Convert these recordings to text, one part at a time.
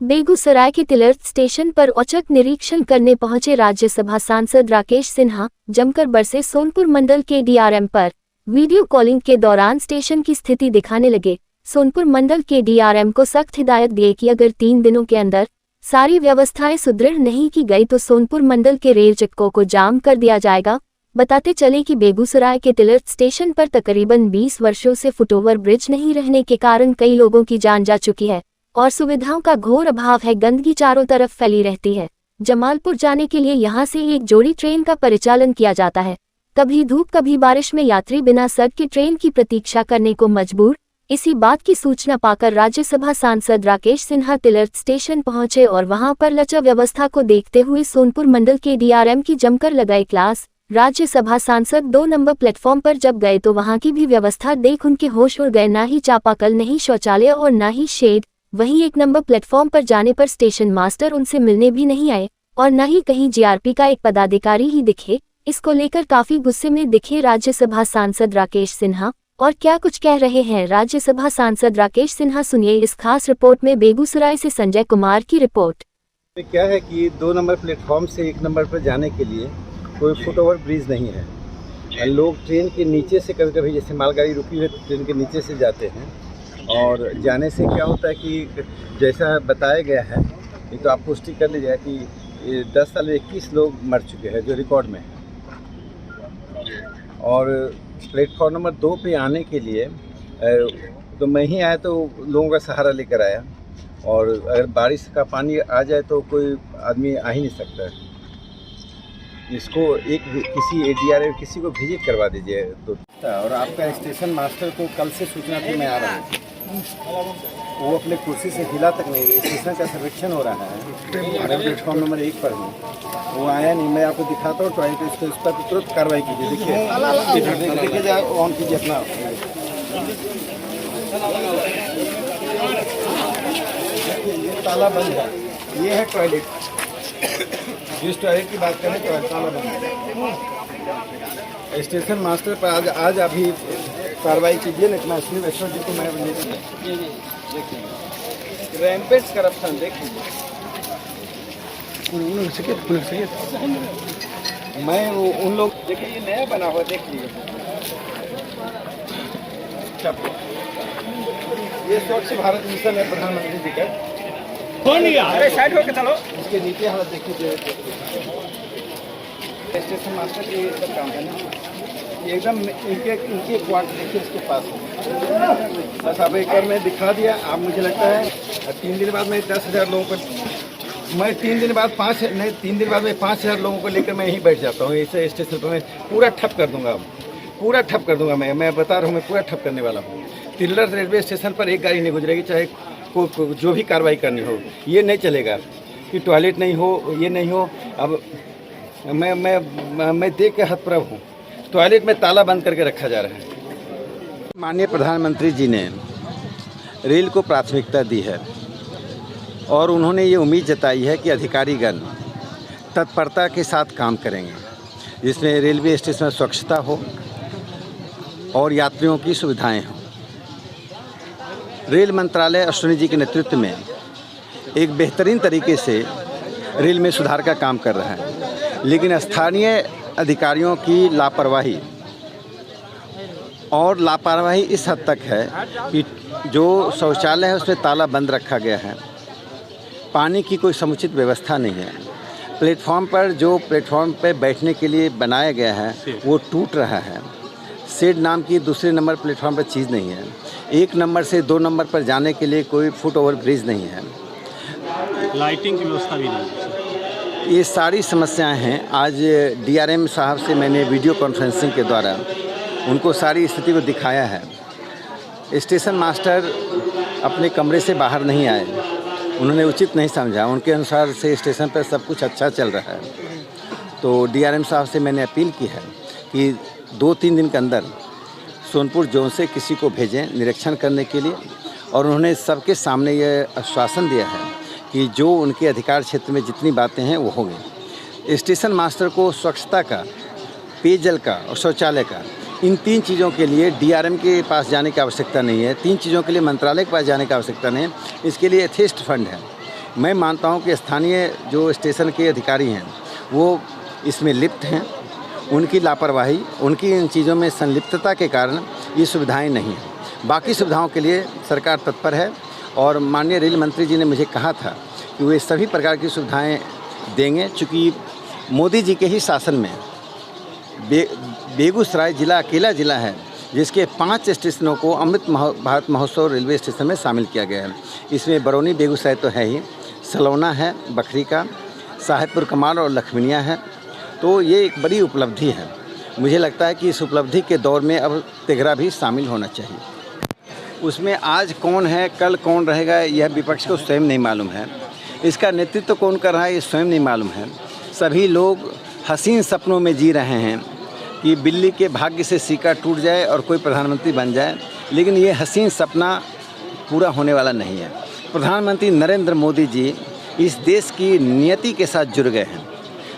बेगूसराय के तिलर्थ स्टेशन पर औचक निरीक्षण करने पहुंचे राज्यसभा सांसद राकेश सिन्हा। जमकर बरसे सोनपुर मंडल के डीआरएम पर वीडियो कॉलिंग के दौरान स्टेशन की स्थिति दिखाने लगे। सोनपुर मंडल के डीआरएम को सख्त हिदायत दी कि अगर 3 दिनों के अंदर सारी व्यवस्थाएं सुदृढ़ नहीं की गई तो सोनपुर मंडल के रेल चक्कों को जाम कर दिया जाएगा। बताते चले कि बेगूसराय के तिलर्थ स्टेशन पर तकरीबन 20 वर्षों से फुटओवर ब्रिज नहीं रहने के कारण कई लोगों की जान जा चुकी है और सुविधाओं का घोर अभाव है। गंदगी चारों तरफ फैली रहती है। जमालपुर जाने के लिए यहां से एक जोड़ी ट्रेन का परिचालन किया जाता है। कभी धूप कभी बारिश में यात्री बिना सड़क की ट्रेन की प्रतीक्षा करने को मजबूर। इसी बात की सूचना पाकर राज्यसभा सांसद राकेश सिन्हा तिलर्थ स्टेशन पहुंचे और वहां पर लचर व्यवस्था को देखते हुए सोनपुर मंडल के डीआरएम की जमकर लगाई क्लास। राज्यसभा सांसद 2 नंबर प्लेटफॉर्म पर जब गए तो वहां की भी व्यवस्था देख उनके होश उड़ गए। ना ही चापाकल, नहीं शौचालय और ना ही शेड। वहीं 1 नंबर प्लेटफॉर्म पर जाने पर स्टेशन मास्टर उनसे मिलने भी नहीं आए और न ही कहीं जीआरपी का एक पदाधिकारी ही दिखे। इसको लेकर काफी गुस्से में दिखे राज्यसभा सांसद राकेश सिन्हा। और क्या कुछ कह रहे हैं राज्यसभा सांसद राकेश सिन्हा, सुनिए इस खास रिपोर्ट में। बेगूसराय से संजय कुमार की रिपोर्ट। क्या है कि 2 नंबर प्लेटफॉर्म से 1 नंबर पर जाने के लिए कोई फुटओवर ब्रिज नहीं है। लोग ट्रेन के नीचे से कभी कभी, जैसे मालगाड़ी रुकी हुई है, ट्रेन के नीचे से जाते हैं और जाने से क्या होता है कि जैसा बताया गया है, ये तो आप पुष्टि कर लीजिए कि 10 साल में 21 लोग मर चुके हैं जो रिकॉर्ड में है। और प्लेटफॉर्म नंबर 2 पे आने के लिए तो मैं ही आया तो लोगों का सहारा लेकर आया, और अगर बारिश का पानी आ जाए तो कोई आदमी आ ही नहीं सकता है। इसको किसी एडीआर किसी को विजिट करवा दीजिए तो। और आपका स्टेशन मास्टर को कल से सूचना थी मैं आ रहा हूँ, वो अपने कुर्सी से हिला तक नहीं। स्टेशन का सर्वेक्षण हो रहा है, प्लेटफॉर्म नंबर 1 पर हूँ, वो आया नहीं। मैं आपको दिखाता हूँ टॉयलेट, उस पर तुरंत कार्रवाई कीजिए। देखिए जाए, ऑन कीजिए अपना। ये ताला बंद है, ये है टॉयलेट। जिस टॉयलेट की बात करें तो ताला बंद है। स्टेशन मास्टर पर आज अभी कार्रवाई कीजिए, नहीं मैं श्री जी को मैं देखिए रैम्पेज करप्शन देखिए। मैं उन लोग देखिए, ये नया बना हुआ देख लीजिए। ये स्वच्छ भारत मिशन है प्रधानमंत्री जी का। अरे साइड होकर चलो। इसके नीचे हालत देखिए। स्टेशन मास्टर के सब काम है ना, एकदम इनके क्वार्टर देखिए इसके पास। बस अब एक बार मैं दिखा दिया। अब मुझे लगता है 3 दिन बाद मैं 10,000 लोगों को, मैं 3 दिन बाद 5,000 लोगों को लेकर मैं यहीं बैठ जाता हूँ। इस स्टेशन पर मैं पूरा ठप कर दूंगा, पूरा ठप कर दूंगा। मैं बता रहा हूँ, मैं पूरा ठप करने वाला हूँ। तिलर्थ रेलवे स्टेशन पर एक गाड़ी नहीं गुजरेगी, चाहे जो भी कार्रवाई करनी हो। ये नहीं चलेगा कि टॉयलेट नहीं हो, ये नहीं हो। अब मैं देख के हतप्रभ हूँ। टॉयलेट में ताला बंद करके रखा जा रहा है। माननीय प्रधानमंत्री जी ने रेल को प्राथमिकता दी है और उन्होंने ये उम्मीद जताई है कि अधिकारीगण तत्परता के साथ काम करेंगे, जिसमें रेलवे स्टेशन में स्वच्छता हो और यात्रियों की सुविधाएं हों। रेल मंत्रालय अश्विनी जी के नेतृत्व में एक बेहतरीन तरीके से रेल में सुधार का काम कर रहा है, लेकिन स्थानीय अधिकारियों की लापरवाही इस हद तक है कि जो शौचालय है उसमें ताला बंद रखा गया है। पानी की कोई समुचित व्यवस्था नहीं है। प्लेटफॉर्म पर बैठने के लिए बनाया गया है वो टूट रहा है। शेड नाम की दूसरे नंबर प्लेटफॉर्म पर चीज़ नहीं है। 1 नंबर से 2 नंबर पर जाने के लिए कोई फुट ओवर ब्रिज नहीं है। लाइटिंग की व्यवस्था भी नहीं है। ये सारी समस्याएं हैं। आज डीआरएम साहब से मैंने वीडियो कॉन्फ्रेंसिंग के द्वारा उनको सारी स्थिति को दिखाया है। स्टेशन मास्टर अपने कमरे से बाहर नहीं आए, उन्होंने उचित नहीं समझा। उनके अनुसार से स्टेशन पर सब कुछ अच्छा चल रहा है। तो डीआरएम साहब से मैंने अपील की है कि 2-3 दिन के अंदर सोनपुर जोन से किसी को भेजें निरीक्षण करने के लिए, और उन्होंने सबके सामने ये आश्वासन दिया है कि जो उनके अधिकार क्षेत्र में जितनी बातें हैं वो होंगी। स्टेशन मास्टर को स्वच्छता का, पेयजल का और शौचालय का, इन 3 चीज़ों के लिए डीआरएम के पास जाने की आवश्यकता नहीं है। 3 चीज़ों के लिए मंत्रालय के पास जाने की आवश्यकता नहीं है। इसके लिए यथेष्ट फंड है। मैं मानता हूं कि स्थानीय जो स्टेशन के अधिकारी हैं वो इसमें लिप्त हैं। उनकी लापरवाही, उनकी इन चीज़ों में संलिप्तता के कारण ये सुविधाएं नहीं हैं। बाकी सुविधाओं के लिए सरकार तत्पर है और माननीय रेल मंत्री जी ने मुझे कहा था कि वे सभी प्रकार की सुविधाएं देंगे। चूँकि मोदी जी के ही शासन में बेगूसराय जिला अकेला ज़िला है जिसके 5 स्टेशनों को अमृत भारत महोत्सव रेलवे स्टेशन में शामिल किया गया है। इसमें बरौनी बेगूसराय तो है ही, सलौना है, बखरी का, साहेबपुर कमाल और लखमीनिया है। तो ये एक बड़ी उपलब्धि है। मुझे लगता है कि इस उपलब्धि के दौर में अब तिघरा भी शामिल होना चाहिए। उसमें आज कौन है, कल कौन रहेगा, यह विपक्ष को स्वयं नहीं मालूम है। इसका नेतृत्व कौन कर रहा है, ये स्वयं नहीं मालूम है। सभी लोग हसीन सपनों में जी रहे हैं कि बिल्ली के भाग्य से सिक्का टूट जाए और कोई प्रधानमंत्री बन जाए, लेकिन ये हसीन सपना पूरा होने वाला नहीं है। प्रधानमंत्री नरेंद्र मोदी जी इस देश की नियति के साथ जुड़ गए हैं।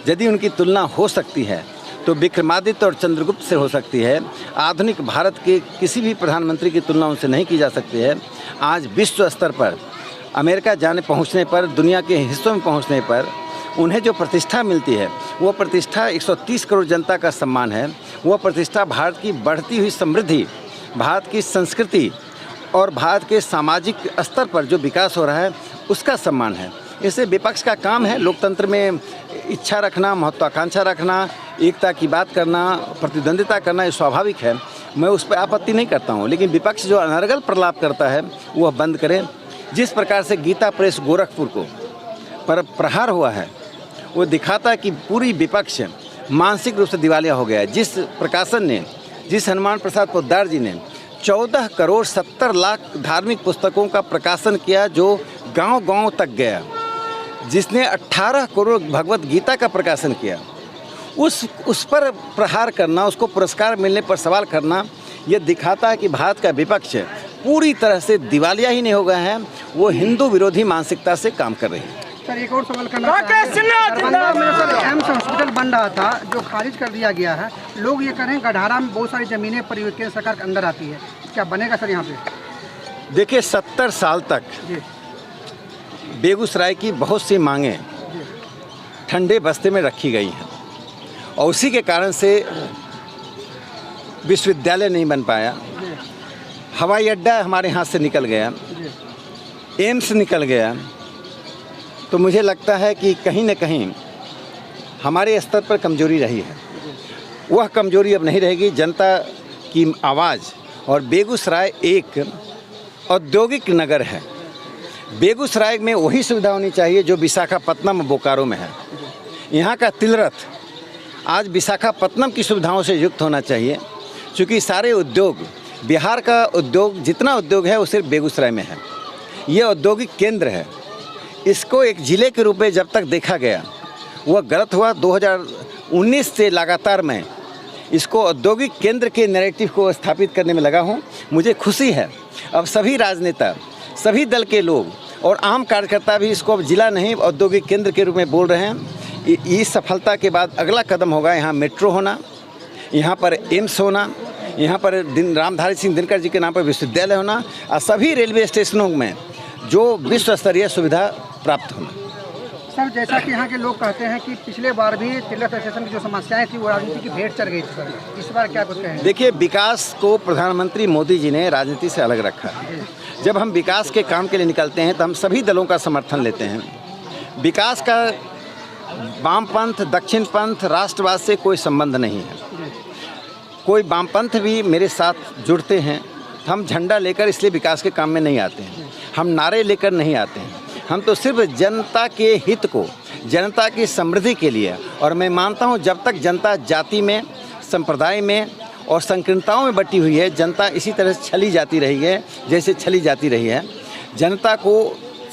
यदि उनकी तुलना हो सकती है तो विक्रमादित्य और चंद्रगुप्त से हो सकती है। आधुनिक भारत के किसी भी प्रधानमंत्री की तुलना उनसे नहीं की जा सकती है। आज विश्व स्तर पर अमेरिका जाने पहुंचने पर, दुनिया के हिस्सों में पहुंचने पर उन्हें जो प्रतिष्ठा मिलती है वो प्रतिष्ठा 130 करोड़ जनता का सम्मान है। वो प्रतिष्ठा भारत की बढ़ती हुई समृद्धि, भारत की संस्कृति और भारत के सामाजिक स्तर पर जो विकास हो रहा है उसका सम्मान है। इससे विपक्ष का काम है लोकतंत्र में इच्छा रखना, महत्वाकांक्षा रखना, एकता की बात करना, प्रतिद्वंदिता करना, ये स्वाभाविक है। मैं उस पर आपत्ति नहीं करता हूँ, लेकिन विपक्ष जो अनर्गल प्रलाप करता है वह बंद करें। जिस प्रकार से गीता प्रेस गोरखपुर को पर प्रहार हुआ है वो दिखाता है कि पूरी विपक्ष मानसिक रूप से दिवालिया हो गया है। जिस प्रकाशन ने, जिस हनुमान प्रसाद पोद्दार जी ने 14 करोड़ 70 लाख धार्मिक पुस्तकों का प्रकाशन किया जो गांव-गांव तक गया, जिसने 18 करोड़ भगवत गीता का प्रकाशन किया, उस पर प्रहार करना, उसको पुरस्कार मिलने पर सवाल करना, ये दिखाता है कि भारत का विपक्ष पूरी तरह से दिवालिया ही नहीं हो गया है, वो हिंदू विरोधी मानसिकता से काम कर रही है। सर एक और सवाल करना दरभंगा में सर एम्स हॉस्पिटल बन रहा था जो खारिज कर दिया गया है। लोग ये कह रहे हैं गढ़ारा में बहुत सारी ज़मीनें केंद्र सरकार के अंदर आती है, क्या बनेगा सर यहाँ पे? देखिए 70 साल तक बेगूसराय की बहुत सी मांगें ठंडे बस्ते में रखी गई हैं और उसी के कारण से विश्वविद्यालय नहीं बन पाया, हवाई अड्डा हमारे हाथ से निकल गया, एम्स निकल गया। तो मुझे लगता है कि कहीं न कहीं हमारे स्तर पर कमजोरी रही है। वह कमजोरी अब नहीं रहेगी। जनता की आवाज़, और बेगूसराय एक औद्योगिक नगर है। बेगूसराय में वही सुविधा होनी चाहिए जो विशाखापत्तनम बोकारो में है। यहाँ का तिलरथ आज विशाखापत्तनम की सुविधाओं से युक्त होना चाहिए, क्योंकि सारे उद्योग, बिहार का उद्योग, जितना उद्योग है वो सिर्फ बेगूसराय में है। ये औद्योगिक केंद्र है। इसको एक ज़िले के रूप में जब तक देखा गया वह गलत हुआ। 2019 से लगातार मैं इसको औद्योगिक केंद्र के नैरेटिव को स्थापित करने में लगा हूँ। मुझे खुशी है अब सभी राजनेता, सभी दल के लोग और आम कार्यकर्ता भी इसको अब जिला नहीं औद्योगिक केंद्र के रूप में बोल रहे हैं। इस सफलता के बाद अगला कदम होगा यहाँ मेट्रो होना, यहाँ पर एम्स होना, यहाँ पर रामधारी सिंह दिनकर जी के नाम पर विश्वविद्यालय होना और सभी रेलवे स्टेशनों में जो विश्व स्तरीय सुविधा प्राप्त होना। सर जैसा कि यहाँ के लोग कहते हैं कि पिछले बार भी तिलक स्टेशन की जो समस्याएं थी वो राजनीति की भेंट चढ़ गई थी सर, इस बार क्या कुछ कहें? देखिए, विकास को प्रधानमंत्री मोदी जी ने राजनीति से अलग रखा। जब हम विकास के काम के लिए निकलते हैं तो हम सभी दलों का समर्थन लेते हैं। विकास का वामपंथ, दक्षिणपंथ, राष्ट्रवाद से कोई संबंध नहीं है। कोई वामपंथ भी मेरे साथ जुड़ते हैं। हम झंडा लेकर इसलिए विकास के काम में नहीं आते हैं, हम नारे लेकर नहीं आते हैं। हम तो सिर्फ जनता के हित को, जनता की समृद्धि के लिए, और मैं मानता हूं जब तक जनता जाति में, संप्रदाय में और संकीर्णताओं में बटी हुई है, जनता इसी तरह छली जाती रही है जैसे छली जाती रही है। जनता को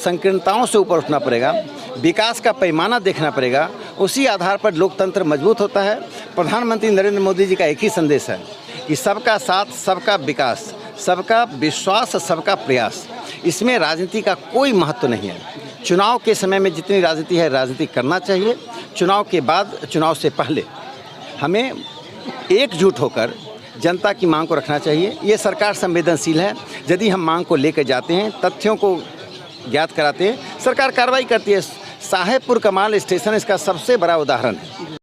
संकीर्णताओं से ऊपर उठना पड़ेगा, विकास का पैमाना देखना पड़ेगा, उसी आधार पर लोकतंत्र मजबूत होता है। प्रधानमंत्री नरेंद्र मोदी जी का एक ही संदेश है कि सबका साथ, सबका विकास, सबका विश्वास, सबका प्रयास। इसमें राजनीति का कोई महत्व नहीं है। चुनाव के समय में जितनी राजनीति है, राजनीति करना चाहिए। चुनाव के बाद, चुनाव से पहले हमें एकजुट होकर जनता की मांग को रखना चाहिए। ये सरकार संवेदनशील है। यदि हम मांग को लेकर जाते हैं, तथ्यों को ज्ञात कराते हैं, सरकार कार्रवाई करती है। साहेबपुर कमाल स्टेशन इसका सबसे बड़ा उदाहरण है।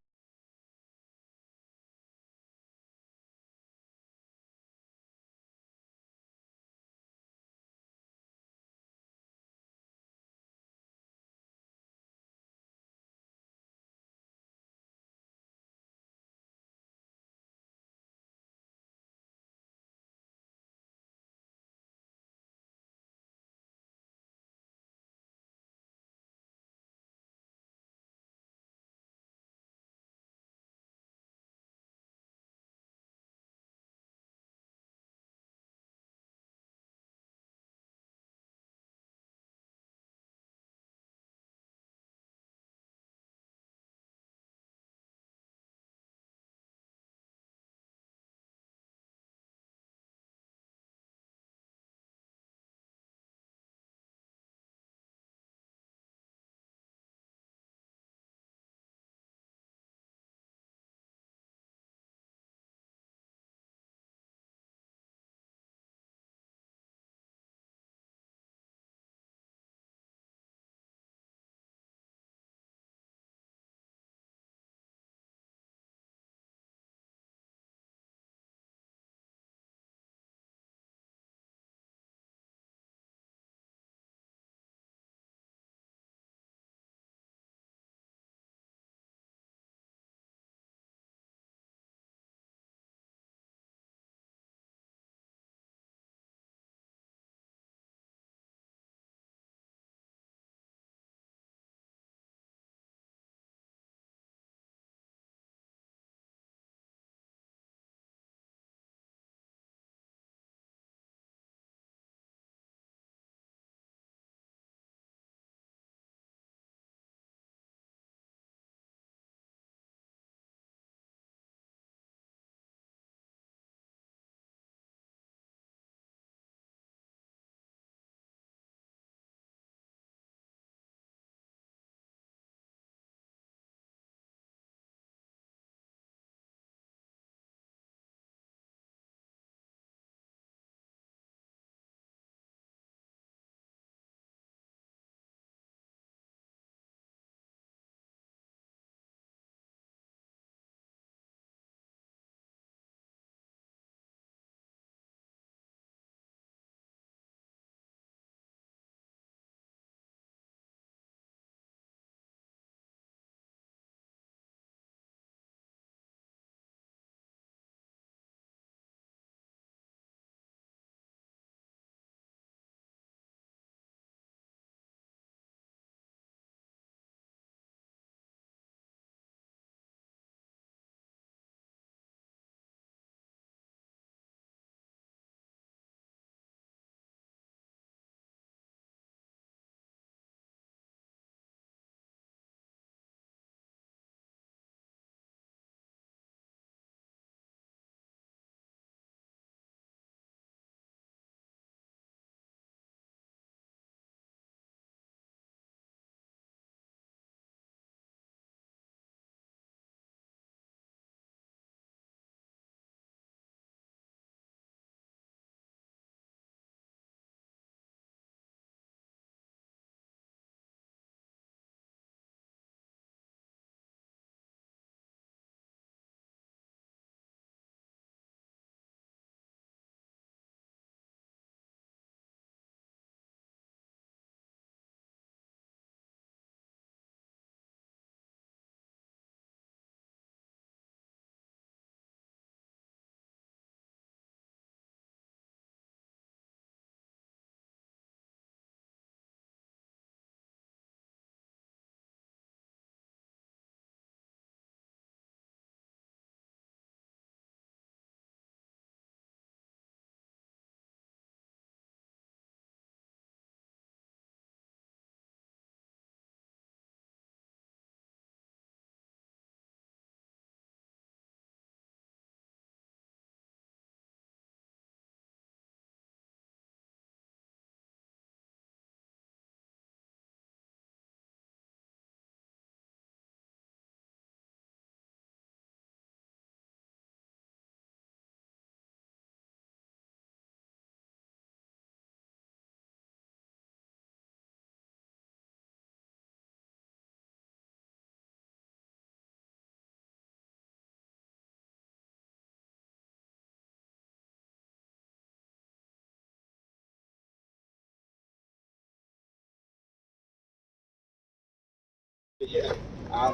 आप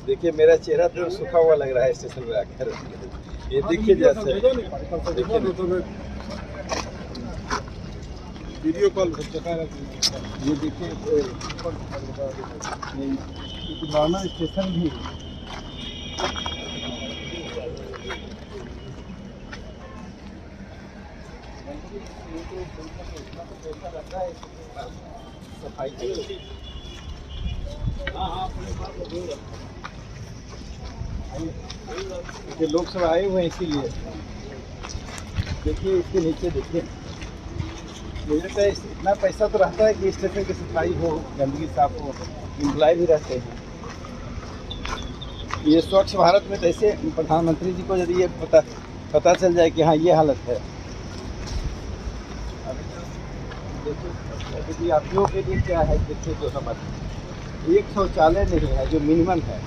देखिए मेरा चेहरा तो सूखा हुआ लग रहा है स्टेशन पे आकर। ये देखिए जैसे वीडियो कॉल ये देखिए नॉर्मल स्टेशन भी सफाई के लोग सब आए हुए हैं इसीलिए। देखिए इसके नीचे देखिए, मुझे लगता है इतना पैसा तो रहता है कि स्टेशन की सफाई हो, गंदगी साफ हो, एम्प्लॉय भी रहते हैं। ये स्वच्छ भारत में कैसे प्रधानमंत्री जी को यदि ये पता चल जाए कि हाँ ये हालत है। देखिए यात्रियों के लिए क्या है, देखिए जो समझ एक शौचालय नहीं है जो मिनिमम है,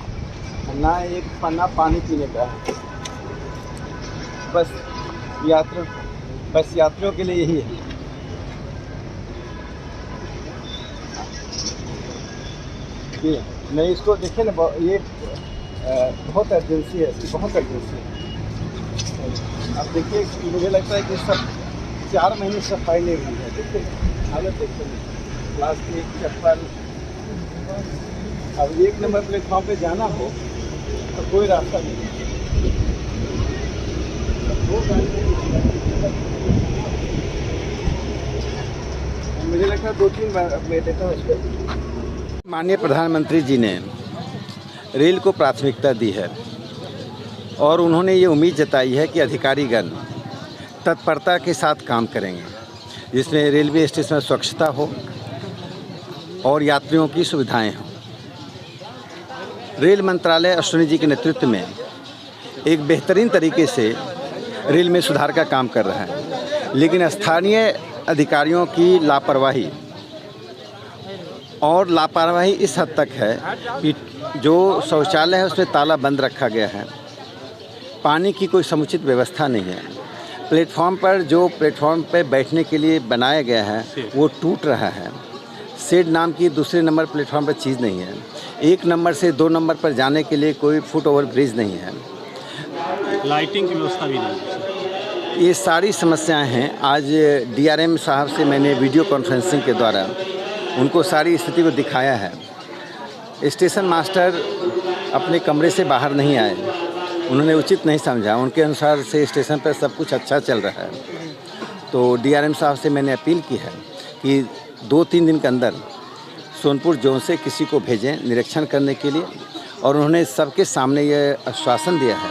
ना एक पन्ना पानी पीने का है। बस यात्रियों के लिए यही है। ये नहीं, इसको देखिए ना, ये बहुत अर्जेंसी है, इसकी बहुत अर्जेंसी है। अब देखिए मुझे लगता है कि सब 4 महीने सफाई नहीं हुई है। देखिए हालत देखिए, प्लास्टिक चप्पल। अब 1 नंबर प्लेटफॉर्म पे जाना हो तो कोई रास्ता नहीं है। मुझे लगता है 2-3 बार मैं देता हूँ इसको। माननीय प्रधानमंत्री जी ने रेल को प्राथमिकता दी है और उन्होंने ये उम्मीद जताई है कि अधिकारीगण तत्परता के साथ काम करेंगे, जिसमें रेलवे स्टेशन में स्वच्छता हो और यात्रियों की सुविधाएं हों। रेल मंत्रालय अश्विनी जी के नेतृत्व में एक बेहतरीन तरीके से रेल में सुधार का काम कर रहा है, लेकिन स्थानीय अधिकारियों की लापरवाही इस हद तक है कि जो शौचालय है उसमें ताला बंद रखा गया है, पानी की कोई समुचित व्यवस्था नहीं है, प्लेटफॉर्म पर बैठने के लिए बनाया गया है वो टूट रहा है, शेड नाम की दूसरे नंबर प्लेटफॉर्म पर चीज़ नहीं है, 1 नंबर से 2 नंबर पर जाने के लिए कोई फुट ओवर ब्रिज नहीं है, लाइटिंग की व्यवस्था भी नहीं है। ये सारी समस्याएं हैं। आज डीआरएम साहब से मैंने वीडियो कॉन्फ्रेंसिंग के द्वारा उनको सारी स्थिति को दिखाया है। स्टेशन मास्टर अपने कमरे से बाहर नहीं आए, उन्होंने उचित नहीं समझा, उनके अनुसार से स्टेशन पर सब कुछ अच्छा चल रहा है। तो डीआरएम साहब से मैंने अपील की है कि 2-3 दिन के अंदर सोनपुर जोन से किसी को भेजें निरीक्षण करने के लिए, और उन्होंने सबके सामने ये आश्वासन दिया है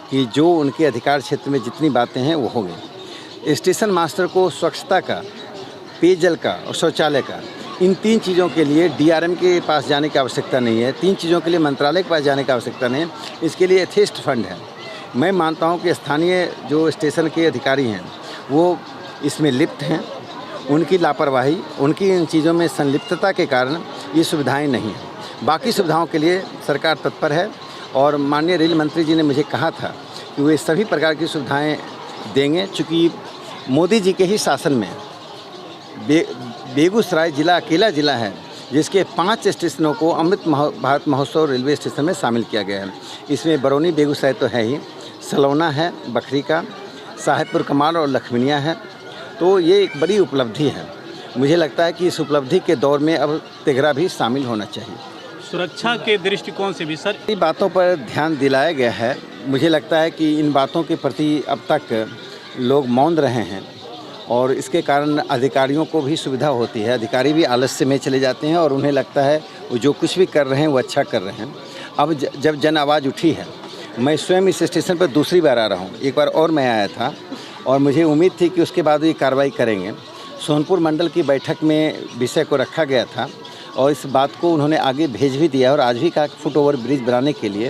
कि जो उनके अधिकार क्षेत्र में जितनी बातें हैं वो होंगी। स्टेशन मास्टर को स्वच्छता का, पेयजल का और शौचालय का, इन 3 चीज़ों के लिए डीआरएम के पास जाने की आवश्यकता नहीं है, 3 चीज़ों के लिए मंत्रालय के पास जाने की आवश्यकता नहीं है, इसके लिए यथेष्ट फंड है। मैं मानता हूं कि स्थानीय जो स्टेशन के अधिकारी हैं वो इसमें लिप्त हैं, उनकी लापरवाही, उनकी इन चीज़ों में संलिप्तता के कारण ये सुविधाएं नहीं हैं। बाकी सुविधाओं के लिए सरकार तत्पर है और माननीय रेल मंत्री जी ने मुझे कहा था कि वे सभी प्रकार की सुविधाएं देंगे। चूँकि मोदी जी के ही शासन में बेगूसराय जिला अकेला जिला है जिसके 5 स्टेशनों को अमृत भारत महोत्सव रेलवे स्टेशन में शामिल किया गया है। इसमें बरौनी बेगूसराय तो है ही, सलौना है, बखरी का, साहेबपुर कमाल और लखमीनिया है। तो ये एक बड़ी उपलब्धि है। मुझे लगता है कि इस उपलब्धि के दौर में अब तेघरा भी शामिल होना चाहिए। सुरक्षा के दृष्टिकोण से भी सर इन बातों पर ध्यान दिलाया गया है। मुझे लगता है कि इन बातों के प्रति अब तक लोग मौन रहे हैं और इसके कारण अधिकारियों को भी सुविधा होती है। अधिकारी भी आलस्य में चले जाते हैं और उन्हें लगता है वो जो कुछ भी कर रहे हैं वो अच्छा कर रहे हैं। अब जब जन आवाज़ उठी है, मैं स्वयं इस स्टेशन पर दूसरी बार आ रहा हूँ। एक बार और मैं आया था और मुझे उम्मीद थी कि उसके बाद ये कार्रवाई करेंगे। सोनपुर मंडल की बैठक में विषय को रखा गया था और इस बात को उन्होंने आगे भेज भी दिया और आज भी कहा कि फुट ओवर ब्रिज बनाने के लिए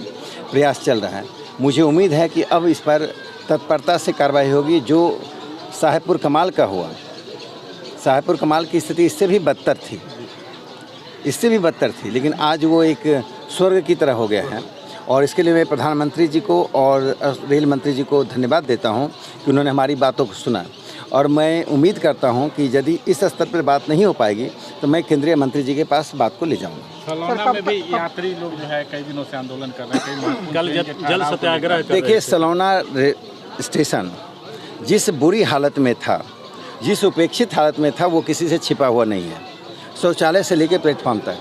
प्रयास चल रहा है। मुझे उम्मीद है कि अब इस पर तत्परता से कार्रवाई होगी। जो साहेबपुर कमाल का हुआ, साहेबपुर कमाल की स्थिति इससे भी बदतर थी, लेकिन आज वो एक स्वर्ग की तरह हो गया है और इसके लिए मैं प्रधानमंत्री जी को और रेल मंत्री जी को धन्यवाद देता हूं कि उन्होंने हमारी बातों को सुना। और मैं उम्मीद करता हूं कि यदि इस स्तर पर बात नहीं हो पाएगी तो मैं केंद्रीय मंत्री जी के पास बात को ले जाऊँगा। सलौना में भी यात्री लोग जो है कई दिनों से आंदोलन कर रहे हैं, कल जल सत्याग्रह कर रहे देखिए, थे। सलौना स्टेशन जिस बुरी हालत में था, जिस उपेक्षित हालत में था, वो किसी से छिपा हुआ नहीं है। शौचालय से लेकर प्लेटफॉर्म तक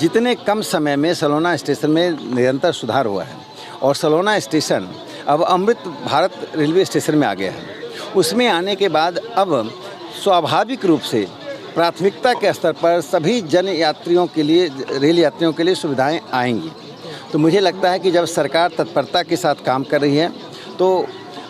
जितने कम समय में सलौना स्टेशन में निरंतर सुधार हुआ है और सलौना स्टेशन अब अमृत भारत रेलवे स्टेशन में आ गया है। उसमें आने के बाद अब स्वाभाविक रूप से प्राथमिकता के स्तर पर सभी जन यात्रियों के लिए, रेल यात्रियों के लिए सुविधाएं आएंगी। तो मुझे लगता है कि जब सरकार तत्परता के साथ काम कर रही है तो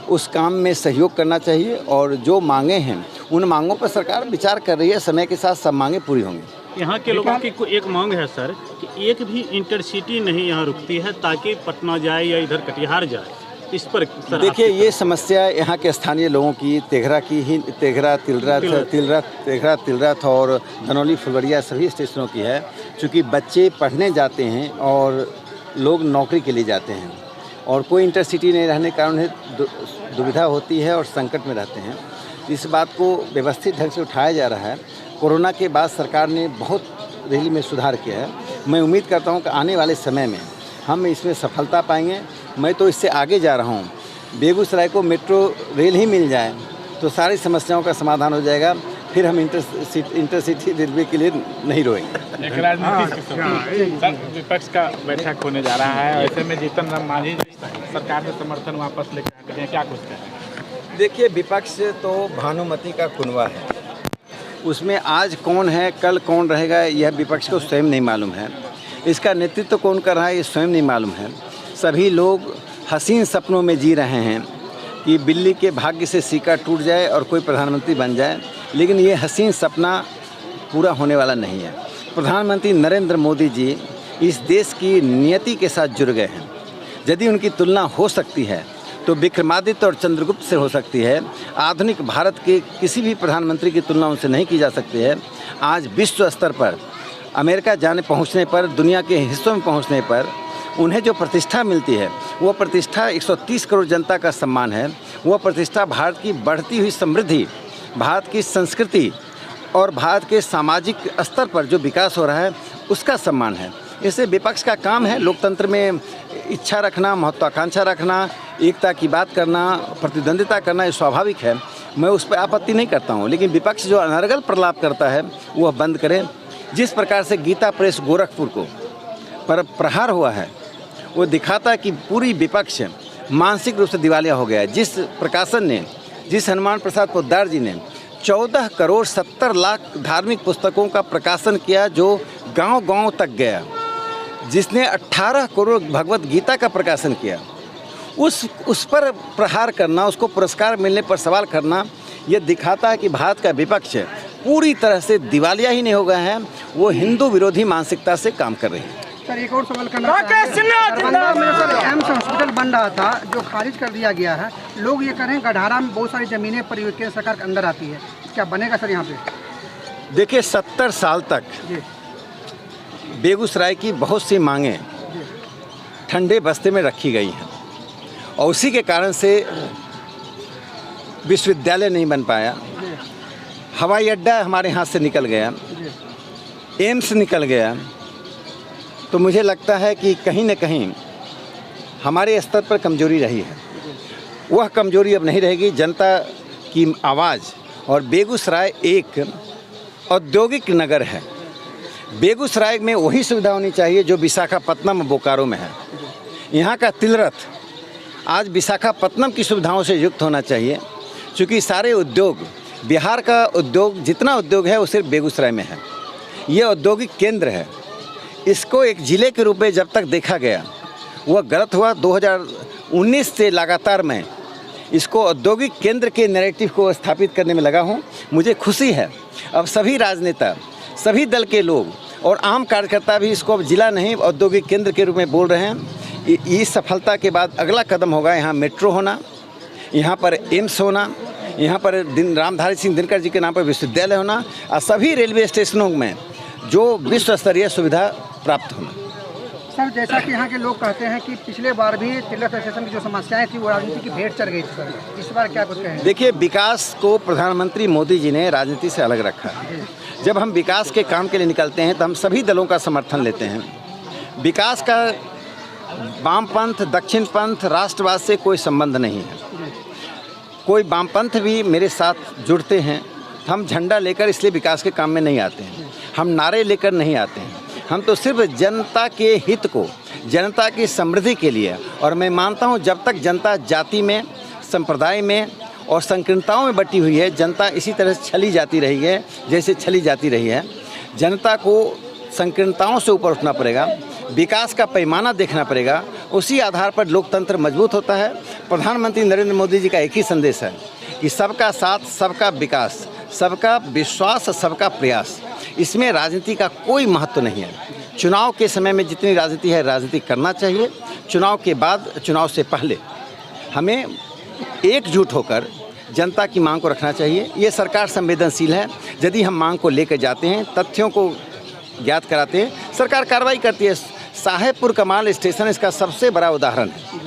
उस काम में सहयोग करना चाहिए और जो मांगे हैं उन मांगों पर सरकार विचार कर रही है। समय के साथ सब मांगें पूरी होंगी। यहाँ के लोगों की एक मांग है सर कि एक भी इंटरसिटी नहीं यहाँ रुकती है ताकि पटना जाए या इधर कटिहार जाए। इस पर सर देखिए, ये समस्या यहाँ के स्थानीय लोगों की, तेघरा की ही, तेघरा तिलरथ और धनौली फुलवरिया सभी स्टेशनों की है। चूँकि बच्चे पढ़ने जाते हैं और लोग नौकरी के लिए जाते हैं और कोई इंटरसिटी नहीं रहने के कारण उन्हें दुविधा होती है और संकट में रहते हैं। इस बात को व्यवस्थित ढंग से उठाया जा रहा है। कोरोना के बाद सरकार ने बहुत रेल में सुधार किया है। मैं उम्मीद करता हूं कि आने वाले समय में हम इसमें सफलता पाएंगे। मैं तो इससे आगे जा रहा हूं। बेगूसराय को मेट्रो रेल ही मिल जाए तो सारी समस्याओं का समाधान हो जाएगा। फिर हम इंटरसिटी रेलवे के लिए नहीं रोएंगे। एक राजनीति सर, विपक्ष का बैठक होने जा रहा है, ऐसे में जीतन राम मांझी सरकार से समर्थन वापस लेकर आते हैं, क्या कुछ कहें? देखिए, विपक्ष तो भानुमति का कुनवा है। उसमें आज कौन है, कल कौन रहेगा, यह विपक्ष को स्वयं नहीं मालूम है। इसका नेतृत्व कौन कर रहा है, ये स्वयं नहीं मालूम है। सभी लोग हसीन सपनों में जी रहे हैं कि बिल्ली के भाग्य से सिक्का टूट जाए और कोई प्रधानमंत्री बन जाए, लेकिन ये हसीन सपना पूरा होने वाला नहीं है। प्रधानमंत्री नरेंद्र मोदी जी इस देश की नियति के साथ जुड़ गए हैं। यदि उनकी तुलना हो सकती है तो विक्रमादित्य और चंद्रगुप्त से हो सकती है। आधुनिक भारत के किसी भी प्रधानमंत्री की तुलना उनसे नहीं की जा सकती है। आज विश्व स्तर पर अमेरिका जाने पहुंचने पर, दुनिया के हिस्सों में पहुंचने पर उन्हें जो प्रतिष्ठा मिलती है, वो प्रतिष्ठा 130 करोड़ जनता का सम्मान है। वो प्रतिष्ठा भारत की बढ़ती हुई समृद्धि, भारत की संस्कृति और भारत के सामाजिक स्तर पर जो विकास हो रहा है उसका सम्मान है। इससे विपक्ष का काम है लोकतंत्र में इच्छा रखना, महत्वाकांक्षा रखना, एकता की बात करना, प्रतिद्वंदिता करना, ये स्वाभाविक है। मैं उस पर आपत्ति नहीं करता हूँ, लेकिन विपक्ष जो अनर्गल प्रलाप करता है वह बंद करें। जिस प्रकार से गीता प्रेस गोरखपुर को पर प्रहार हुआ है वो दिखाता है कि पूरी विपक्ष मानसिक रूप से दिवालिया हो गया है। जिस प्रकाशन ने, जिस हनुमान प्रसाद पोद्दार जी ने 14 करोड़ 70 लाख धार्मिक पुस्तकों का प्रकाशन किया जो गांव-गांव तक गया, जिसने 18 करोड़ भगवत गीता का प्रकाशन किया, उस पर प्रहार करना, उसको पुरस्कार मिलने पर सवाल करना, यह दिखाता है कि भारत का विपक्ष पूरी तरह से दिवालिया ही नहीं हो गया है, वो हिंदू विरोधी मानसिकता से काम कर रही है। सर, एक और सवाल करना दरभंगा में सर एम्स हॉस्पिटल बन रहा था जो खारिज कर दिया गया है। लोग ये कह रहे हैं गढ़ारा में बहुत सारी ज़मीनें केंद्र सरकार के अंदर आती है, क्या बनेगा सर यहाँ पे? देखिए, 70 साल तक जी बेगूसराय की बहुत सी मांगें ठंडे बस्ते में रखी गई हैं और उसी के कारण से विश्वविद्यालय नहीं बन पाया, हवाई अड्डा हमारे हाथ से निकल गया, एम्स निकल गया। तो मुझे लगता है कि कहीं न कहीं हमारे स्तर पर कमजोरी रही है। वह कमजोरी अब नहीं रहेगी। जनता की आवाज़, और बेगूसराय एक औद्योगिक नगर है। बेगूसराय में वही सुविधा होनी चाहिए जो विशाखापत्तनम बोकारो में है। यहाँ का तिलरथ आज विशाखापत्तनम की सुविधाओं से युक्त होना चाहिए, क्योंकि सारे उद्योग, बिहार का उद्योग, जितना उद्योग है वो सिर्फ बेगूसराय में है। ये औद्योगिक केंद्र है। इसको एक ज़िले के रूप में जब तक देखा गया वह गलत हुआ। 2019 से लगातार मैं इसको औद्योगिक केंद्र के नैरेटिव को स्थापित करने में लगा हूँ। मुझे खुशी है अब सभी राजनेता, सभी दल के लोग और आम कार्यकर्ता भी इसको अब जिला नहीं औद्योगिक केंद्र के रूप में बोल रहे हैं। इस सफलता के बाद अगला कदम होगा यहाँ मेट्रो होना, यहाँ पर एम्स होना, यहाँ पर रामधारी सिंह दिनकर जी के नाम पर विश्वविद्यालय होना और सभी रेलवे स्टेशनों में जो विश्व स्तरीय सुविधा प्राप्त होना। सर, जैसा कि यहाँ के लोग कहते हैं कि पिछले बार भी तिलक स्टेशन की जो समस्याएं थी वो राजनीति की भेंट चढ़ गई थी सर, इस बार क्या कुछ कहें? देखिए, विकास को प्रधानमंत्री मोदी जी ने राजनीति से अलग रखा है। जब हम विकास के काम के लिए निकलते हैं तो हम सभी दलों का समर्थन लेते हैं। विकास का वामपंथ, दक्षिणपंथ, राष्ट्रवाद से कोई संबंध नहीं है। कोई वामपंथ भी मेरे साथ जुड़ते हैं। हम झंडा लेकर इसलिए विकास के काम में नहीं आते हैं, हम नारे लेकर नहीं आते हैं। हम तो सिर्फ जनता के हित को, जनता की समृद्धि के लिए, और मैं मानता हूँ जब तक जनता जाति में, संप्रदाय में और संकीर्णताओं में बटी हुई है, जनता इसी तरह छली जाती रही है जैसे छली जाती रही है। जनता को संकीर्णताओं से ऊपर उठना पड़ेगा, विकास का पैमाना देखना पड़ेगा, उसी आधार पर लोकतंत्र मजबूत होता है। प्रधानमंत्री नरेंद्र मोदी जी का एक ही संदेश है कि सबका साथ, सबका विकास, सबका विश्वास, सबका प्रयास। इसमें राजनीति का कोई महत्व नहीं है। चुनाव के समय में जितनी राजनीति है, राजनीति करना चाहिए। चुनाव के बाद, चुनाव से पहले हमें एकजुट होकर जनता की मांग को रखना चाहिए। ये सरकार संवेदनशील है। यदि हम मांग को लेकर जाते हैं, तथ्यों को ज्ञात कराते हैं, सरकार कार्रवाई करती है। साहेबपुर कमाल स्टेशन इसका सबसे बड़ा उदाहरण है।